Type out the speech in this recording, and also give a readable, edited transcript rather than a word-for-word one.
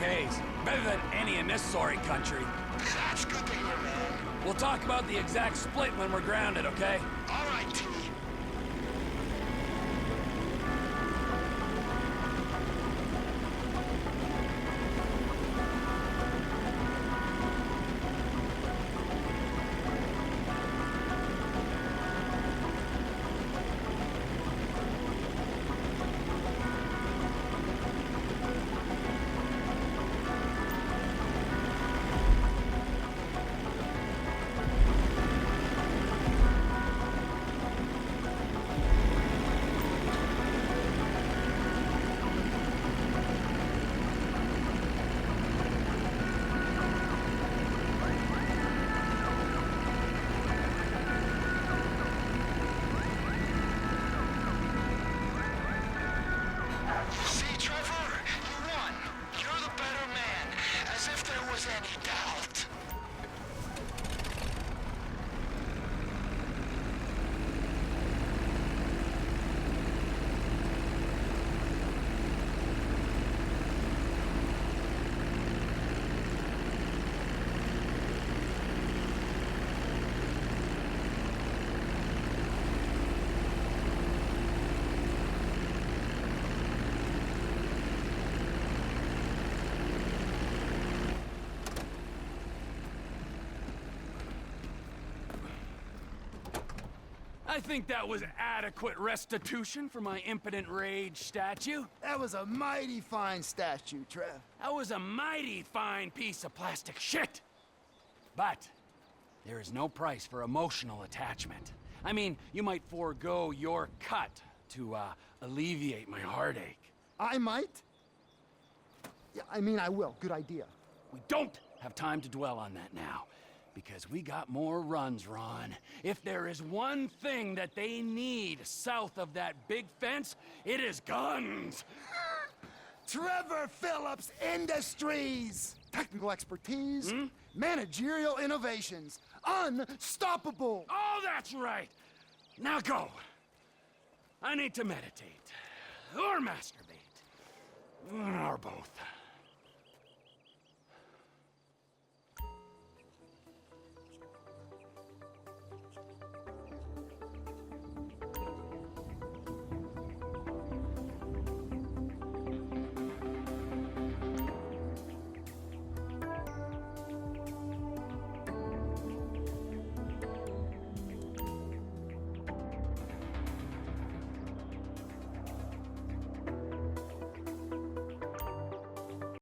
pays. Better than any in this sorry country. That's good to hear, man. We'll talk about the exact split when we're grounded, okay? All right, T. See, Trevor, you won. You're the better man, as if there was any doubt. I think that was adequate restitution for my impotent rage statue. That was a mighty fine statue, Trev. That was a mighty fine piece of plastic shit. But there is no price for emotional attachment. I mean, you might forego your cut to alleviate my heartache. I might? Yeah, I mean, I will. Good idea. We don't have time to dwell on that now, because we got more runs, Ron. If there is one thing that they need south of that big fence, it is guns. Trevor Phillips Industries! Technical expertise, managerial innovations, unstoppable! Oh, that's right. Now go. I need to meditate. Or masturbate. Or both.